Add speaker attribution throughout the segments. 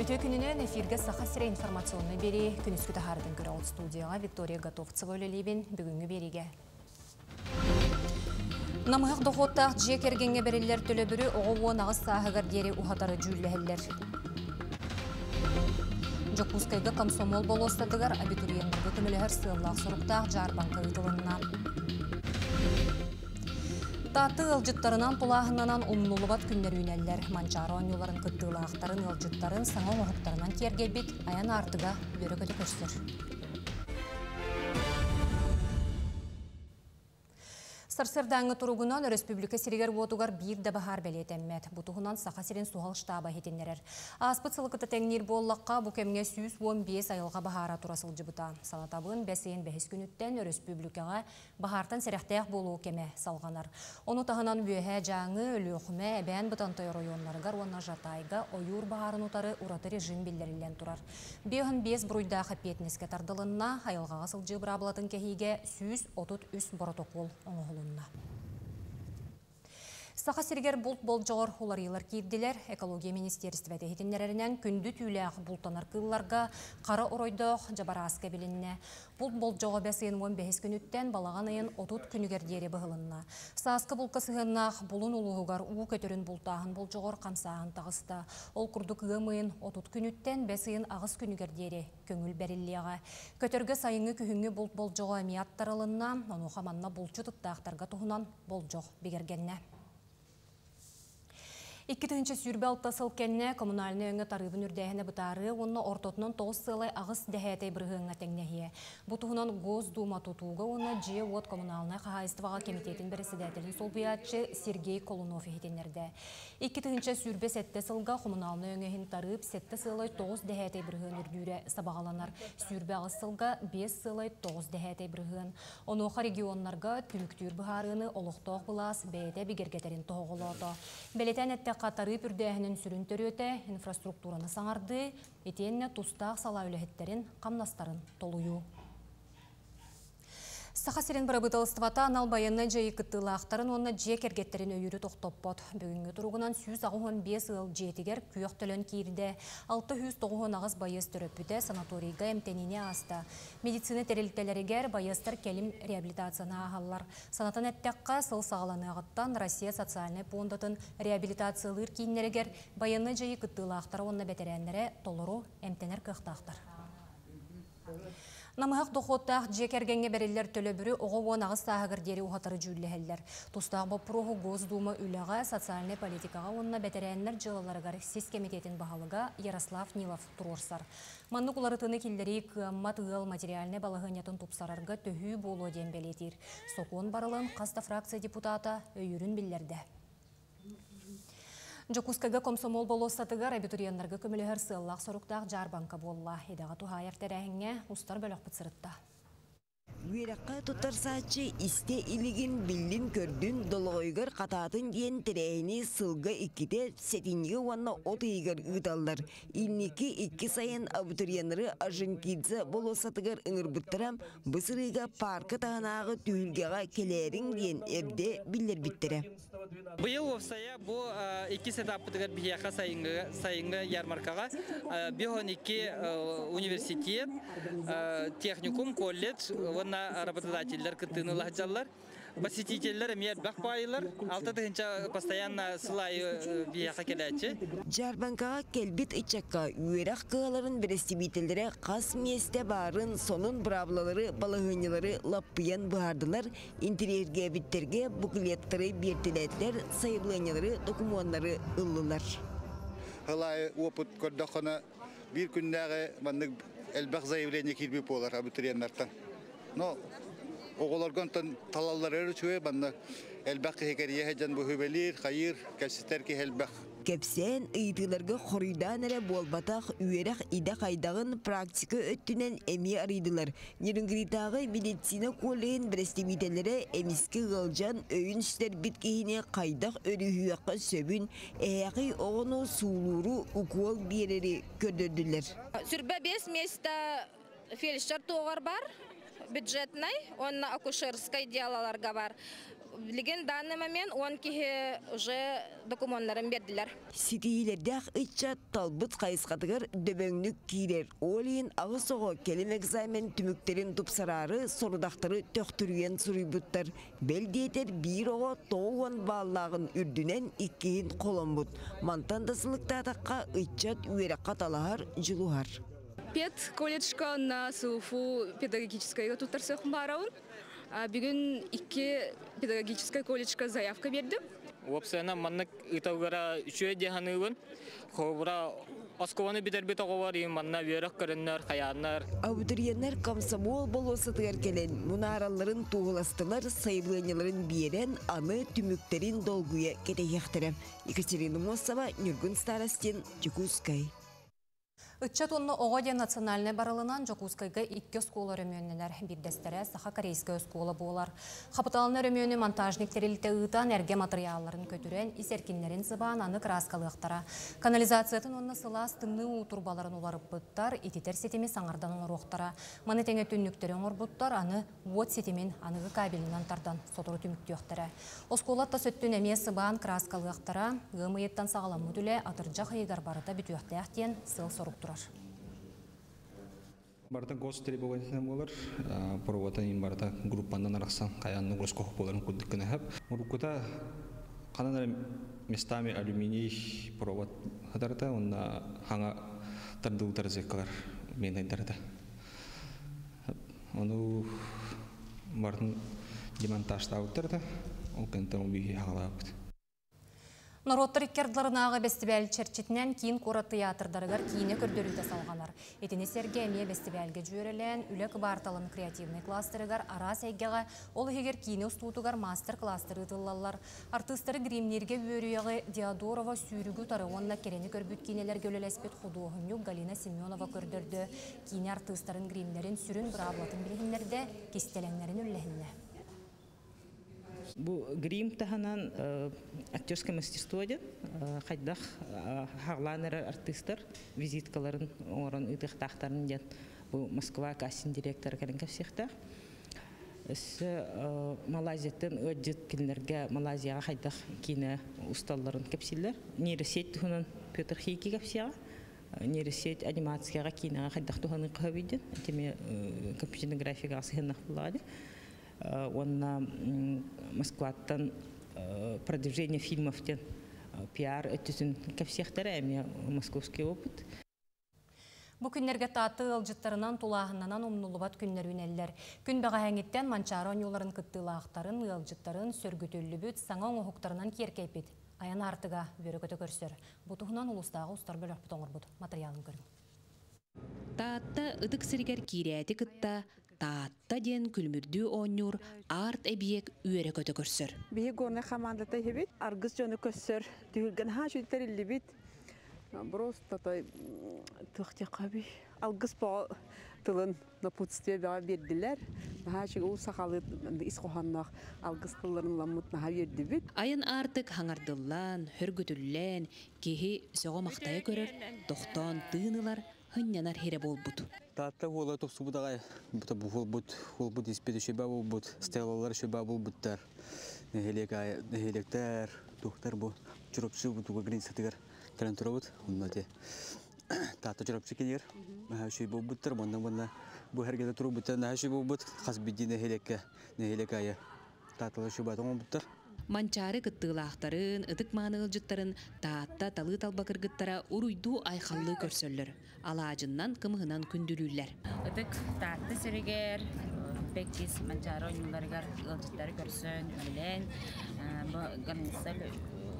Speaker 1: Көтө күнінен эфирге саха сире информационны бери күнүскү тахардын көрө от студияға Виктория Готовцева өлелейбен бүгүнгү бериге. Намыгак дохоттақ жие кергенге берелер төлө бүрі оғуын ағыз сағығар дері ухатары жүлләхелер. Жокускайга комсомол болостадыгар абитуриенлерге көмілігер сыллақ сұрықтақ жарбанка ұйтылынна. Таты ылжыттарынан тулағынынан умнулубат күннер үйнелер. Манчары оңюларын кыттылақтарын ылжыттарын саңа оғықтарынан кергелбет аян артыға бөрі көті көстір. Сарсырдаңы тұруғынан Республика Сиригер Вотугар бір дабахар бәлетеммет. Бұтығынан сақа сирен суғал штаба хетенлерер. Аспыт сылықыты тәңнер боллаққа бұл кемге 115 айылға бахара турасыл жыбыта. Салатабын бәсейін бәхес күніттен Республикаға бахартан сәрәқтәяқ болуы кеме салғанар. Оны тағынан бүйе жаңы, өліқме, әбән бұтантай районларығар, оны жатайға ойур бахарын ұтары ұраты режим білдерілен тұрар. Бейін 5 бұруйдағы петнеске тардылынна айылғаға сылжы бұрабылатын кәхейге 133 протокол оңығылын. Сақа сиргер бұлт болжағыр оларылар кейділер экология министерстве тәхетінлерінен күнді түйләқ бұлтанар қылларға қара оройдық жабараска білінне. Бұлт болжағы бәсейін 15 күніттен балаған айын 30 күнігердері бұғылынна. Сасқы бұлқасығынақ бұлын ұлығығар ұғы көтерін бұлтағын болжағыр қамсағын тағысты. Ол күрдік ғымайын 30 күніттен бәсейін ағыз күнігердері көңіл бәріллеға. Көтергі сайыңы күхіңі бұлт болжағы әмияттарылынна, оны қаманна бұлтчы тұттақтарға тұғынан болжақ бігергенне. 2-тінші сүрбе алтасыл кәнне коммунальны өңі тарыбын үрдәйіні бұтары, оны ортотынан 9 сылай ағыз дәхәтей бірғыңа тәңнәхие. Бұтығынан Гос Дума тұтуға оны же от коммуналны қағайыстываға комитетін бірісідәтілін сол бұятшы Сергей Колунов етенерді. 2-тінші сүрбе 7 сылға коммуналны өңіхін тарып 7 сылай 9 дәхәтей бірғын үрдүйрі сабағаланар. Сүрбе ағыз сылға 5 сылай 9 дәхәтей бірғын. Оныға регионларға түліктүр бұхарыны олықтоқ бұлас бәйді бігергетерін тоғылады. Бәлетен қатары үрдәхінің сүрін төрөте инфраструктураны саңарды, етенне тұстақ сала үліхеттерін қамнастарын толую. Сақа сирен бұрабытылыстывата аналбайынны жайы кыттылақтарын онына жек әргеттерін өйірі тоқтоппот. Бүгінгі тұрғынан 115 ыл жетігер күйіқтілін кейірді. 690 ағыз байыз түріпіде санаторийға әмтеніне аста. Медицина тәрелтелерігер байызтар кәлім реабилитацияна ағалар. Санатын әттәққа сыл сағаланы ағыттан Россия социальный фондатын реабилитациялыр кейінлерігер байынны жайы кыттылақтары онына бәтерәнлері толыру әмтенер қықтақтар. Намыхақ доқоттақ жекергенге берелер төлі бүрі оғуын ағыз тағығыр дері ұғатары жүлі Тұстақ бапырығы Гос Дума үліға социальный политикаға онына бәтерәнлер жылаларығар сес комитетін бағалыға Ярослав Нилов тұрорсар. Манны құларытыны келдері қыммат ғыл материалны балығынетін тұпсарарға төхі болу ден белетір. Соқуын барылын қаста фракция депутата өйірін білдерді. Жокускайга комсомол болостатыгар абитуриенлерге көмілігер сыллақ сұрықтақ жарбанка болла. Едаға туға ертәрәңе ұстар бөліқ бұтсырытта.
Speaker 2: Үйераққа тұттарсачы исте илігін білдін көрдін долғойгар қататын ден тірәйіні сылға иккіде сетінге уанна от егер ұдалдар. Илнекі 2 сайын абитуриенлері Аржентидзе болосатыгар ұңыр бұттырам бұсырыға парқы тағанағы түйілгеға келерін ден әрде білдер біттірі.
Speaker 3: Быйыл овсая бу 2 сетаппытыгар бияқа сайынғы ярмаркаға 12 университет, техникум, колледж, онна работодательдер кыттыны лахджалар, посетительдер эмият бақпайылар, 6-тыгынча постоянно сылайы бияқа келәтші.
Speaker 2: Жарбанкаға келбет ичакка үйерақ қығаларын бірестебейтілдері қас месте барын сонын бравлалары, балығынылары лаппыян бұғардылар, интерьерге біттерге буклеттері бертіләттер, сайыбланылары, документары ұлылар.
Speaker 4: Халай опыт көрдіқына бір күндегі әлбәқ заявление келбей болар абитуриенлерден. Но оғыларған талалары өрчуе, әлбәқ хекерие хәджан бұхыбелер, қайыр, кәсістер ке әлбәқ.
Speaker 2: Кепсен ыйтыларға қорыйдан әрі болбатақ үйерақ ида қайдағын практика өттінен әме арыдылар. Нерінгіритағы медицина коллейін бірестемителері әміскі ғылжан өйін үстер біткейіне қайдақ өріхуаққа сөбін әяқи оғыну суылуру укол берері көрдірділер.
Speaker 5: Сүрбе 5 места фельдшер тоғар бар, бюджетнай, онна акушерскай диалаларға бар. Билеген данный момент он кихе уже документларын бердилер.
Speaker 2: Ситиилердәк итчат талбыт кайыскатыгар дөбөңнүк киирер. Олин агысого келим экзамен түмүктерин тупсарары сорудактары төктүрген суруйбуттар. Белдиетер бир ого тоуан бааллагын үрдүнен иккиин коломбут. Мантандасылыктатакка итчат үеракка талахар жылухар.
Speaker 6: Пет колледжка на СУФУ педагогическая тутарсыхын барауын. Бүгін 2 педагогическая колледжка заявка бердім.
Speaker 3: Опсана маннык итаугара үшөй деханыбын. Хобра Оскованы битер-бит оғавар, манна верек көріннер, қаяннар.
Speaker 2: Абитуриенттер комсомол болосытыгар келен мунараларын туғыластылар, сайбланяларын берен, аны түміктерін долгуя кетехектірі. Екатерина Мосова, Нюргун Старостин, Жукускай.
Speaker 1: Үтчат онны оғадия национальный барылынан Жокускайга 2 скола рөмөннелер биддестері Саха Корейская скола болар. Қапыталыны рөмөні монтажниктерілті ұйтан әрге материалларын көтірен, исеркинлерін зыбан аны краскалықтара. Канализациятын онны сылас тыңны турбаларын оларып бұттар, ититер сетеме саңардан оңыроқтара. Маны тәңе түнніктерін орбұттар, аны вот сетемен анығы кабелінен тардан сотыры түміктіқтірі. Осколатта сөттін әме сыбан краскалықтара, ғымыйеттан сағалам мүділі атыржақ айғар барыта бүтіяқтен сыл соруқтыр.
Speaker 7: Барта гос требовательный болар, проводан барта группандан араксан каянны гроскох боларын куддыккына хап. Мурукута кананар местами алюминий провод хадарта, онна ханга тардылтар зеккалар менен дарда. Ону бартын демонтажтауттарда, ол кентен убиги хагалабыт.
Speaker 1: Народтар иккердларынағы бестібәл черчетінен кейін қора театрдарығар кейіне көрдөрілді салғанар. Етіне серге әме бестібәлге жөрелен, үлек барталын креативный кластерығар ара сәйгеға, ол егер кейіне ұстутығар мастер кластері тыллалар. Артыстары гримнерге өріяғы Диадорова сүйрігі тары онына керені көрбіт кейнелер көлелеспет худуғыню Галина Семенова көрдірді. Кейіне артыстарын гримнерін сүрін бұраблатын білгіндерді кестеленлерін үлләхінне.
Speaker 8: Бу грим таханан актерское мастерство ден, хайдах харланер артисттар визиткаларын орын ытыктактарын ден. Бу Москва кастинг директоры каленка всехта. С Малайзиядан өддет килнерге Малайзияга хайдах кине усталларын кепсиллер. Нейросеть туханан Петр Хейки кепсия. Нейросеть анимацияга кинега хайдах туханы кабиден. Теме компьютерный графика асыгыннах булады. Он Москваттан продвижение фильмов тен пиар өтүсүн кепсехтере московский опыт.
Speaker 1: Бу күннерге таты ылжыттарынан тулағыннан омнулубат күннер үнеллер. Күн баға әңеттен манчары оңюларын кыттылақтарын, ылжыттарын сөргүтөллі бүт, саңа оңуқтарынан керкейпет. Аян артыға бөрі көті көрсер. Бұтығынан ұлыстағы ұстар бөлір бұт оңыр бұд. Материалын көрін.
Speaker 9: Таатта ыдык сиригер кирияти кытта, таатта ден күлмүрдүү оңюр арт эбиек үйере көті көрсер.
Speaker 10: Бие горна командата хебит, аргыз жоны көссер, түйілген ха жүйттер бит. Просто тұқтеқаби. Алгыз ба тылын напутствие бәға берділер. Нахашығы ол сақалы исқоханнақ алгыз тылларын ламут наха берді бит.
Speaker 9: Айын артык хаңардыллан, хүргүтүллән, кехи соға мақтайы көрір, тоқтан тыынылар, хыннянар хере болбут.
Speaker 11: Таатта ола топсу будагай, бута болбут, испети шөба болбут, стелалар шөба болбуттар. Нехелектер, тухтар бу, чуропчу бутуга гринсатыгар. Таранторовут, оннате. Таата чурапчы кенер, нахашүй болбуттар, банда бу хергеде турбуттар, нахашүй болбут, хасбидди нехелекая. Тааталар шөбатын болбуттар.
Speaker 9: Манчары кыттылақтарын, ыдык маанылжыттарын таатта талы талбакыргыттара уруйду айхаллы көрсөллөр. Алаажыннан кымыгынан күндүрүллер.
Speaker 12: Ыдык таатты сиригер, бекчис манчары оюларыгар ылжыттары көрсөн, билен, бу ганысал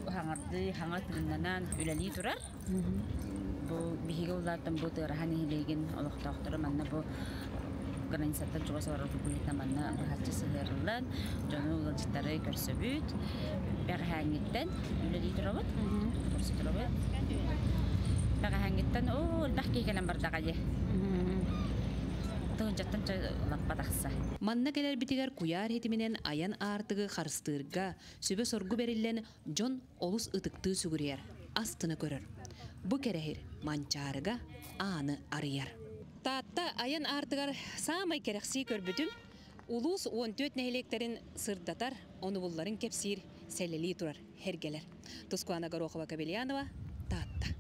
Speaker 12: хаңарды хаңа тылыннанан үләли турар. Бу биһиге улааттан бу тырахан ихилеген олохтоохтору манна бу границаттан чугаса барату булитна манна бахачы сыгырылан жону ылжыттары көрсөбүт. Бәгәһәңиттен үләли турабыт. Көрсөтөрөбүт. Бәгәһәңиттен о дахки келен бардагае.
Speaker 9: Манна келер битигер куяр хетименен аян артыгы харыстырга, сөбө соргу берилен жон олус ытыкты сүгүрер, астыны көрөр. Бу керехир манчарыга аны арыяр. Таатта аян артыгар самай керекси көрбүтүм, Улус 14 нәһелектерин сырдатар, оны булларын кепсир, сәлели турар, хергелер. Тускуана Горохова Кабельянова, Таатта.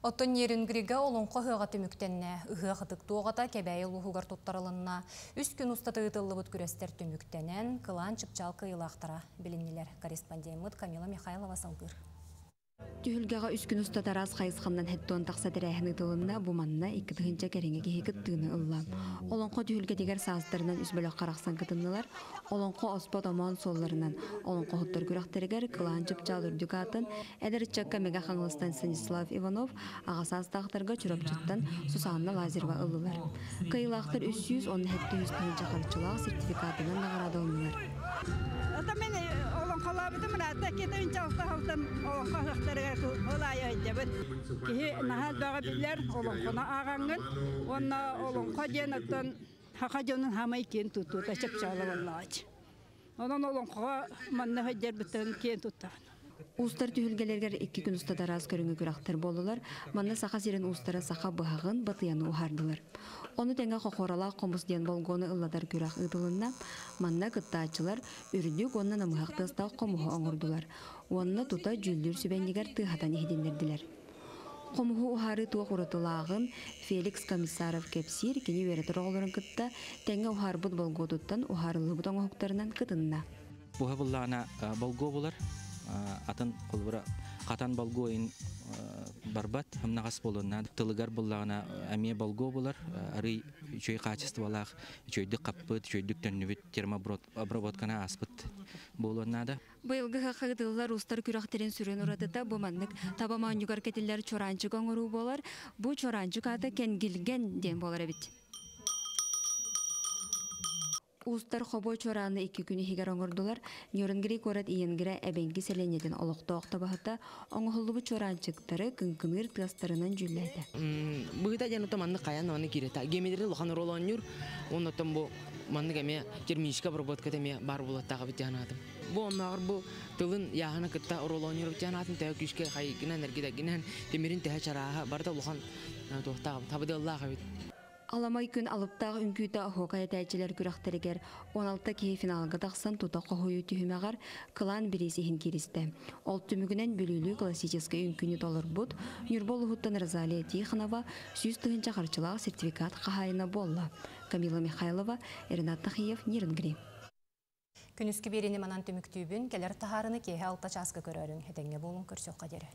Speaker 1: Оттон ерінгіриге олонқы ғыға түміктенне, ұғы қытық тоғата кәбәйі лұғығар тұттарылынна, үст күн ұстаты ұтылы бұт күрестер түміктенен, қылан чыпчалқы илақтыра біліннелер. Корреспондент Камила Михайлова салғыр.
Speaker 13: Түхілгеға үскін ұста тараз қайысқаннан хәттон тақса дәрәхіні тылынна бұманна иккітігінче кәріңе кехекіт тыны ұлла. Олонқо түхілге дегер сағыстарынан үзбөлік қарақсан кытыннылар, олонқо оспот омон солларынан, олонқо хуттар күрақтарығар қылан жып-жал үрдік атын, әдірітчакка мега қаңылыстан Станислав Иванов, ағасаз тақтарға чүрапчыттан Сусанна Лазерва ұлылар. Кайылақтар 300, оның хәтті 100 қарчылақ сертификатынан нағарады олынылар.
Speaker 14: Халабытым рата кетен чалта халтан хахтарга олай айдабыт. Ки нахал дага билер олонкона агангын, онна олонка денаттан хакажонун хамай кен туту тачып чала валлач. Онон олонка манна хадер битен кен туттан.
Speaker 13: Устар түхілгелергер 2 күн ұста дараз көріңі күрақтар болылар, манна сақа зерін устара сақа бұғағын батыяны ұхардылар. Оны тәңі қоқорала қомыс ден болғаны ұлладар күрақ ұтылынна, манна күттачылар үрдік онына намығақтастау қомығы оңырдылар. Онына тута жүлдір сүбәнегер тұғатан ехдендерділер. Қомығы ұхары туақ ұратылағын Феликс Комиссаров кепсир кені веретір оғылырын күтті тәңі ұхар бұд болғодыттан ұхарылы бұд оңықтарынан күтінна.
Speaker 15: Бұға бұллағына болго болар. Атын қолбыра қатан балгойын барбат, хамнағас болуына, тылығар болағына әме балго болар, ары үшөй қачествалақ, үшөйді қаппыт, үшөйдік төннівіт термобработкана аспыт болуына.
Speaker 13: Бұйылғы қағыдылар ұстар күрақтерін сүрен ұрадыда бұманлық табаман югар кетілер чоранчы қоңыру болар, бұ чоранчы қаты кенгілген ден болар әбіт. Устар хобой чораны 2 күні хигар оңырдылар, Нюрнгери корат иенгіре әбенгі сәленеден олықты оқты бағыта, оңғылы чоранчықтары күнкімір тастарынан жүлләді.
Speaker 16: Бұғыта жәнұта манны қаян оны кереті. Гемедері лұқан ролан нүр, онытын бұл манны кәме жермейшіка барботка тәме бар болаттағы біт жанатым. Бұл оннағыр бұл тылын яғына күтті ролан нүр біт жанатым, тәу күшке қайгінен әргедегінен темерін тәе чараға барда лұқан тоқтағым, табыды Аллаға бет.
Speaker 13: Аламай күн алыптағы үнкүйті хоқай тәйчілер күрақтарығар 16 кей финалға тақсан тута қоғойы түйімеғар қылан біресіхін керісті. Ол түмігінен бөлілі классическай үнкүйні толыр бұд, Нюрбол ұғыттан Розалия Тихонова 100 тұғынша қарчылағы сертификат қағайына болла. Камила Михайлова, Ренат Тахиев, Нерінгри.
Speaker 1: Күніскі берені манан түміктүйбін, кәлер тахарыны кейі алта часқы көрерін, әтенге болын көрсеуқ қадері.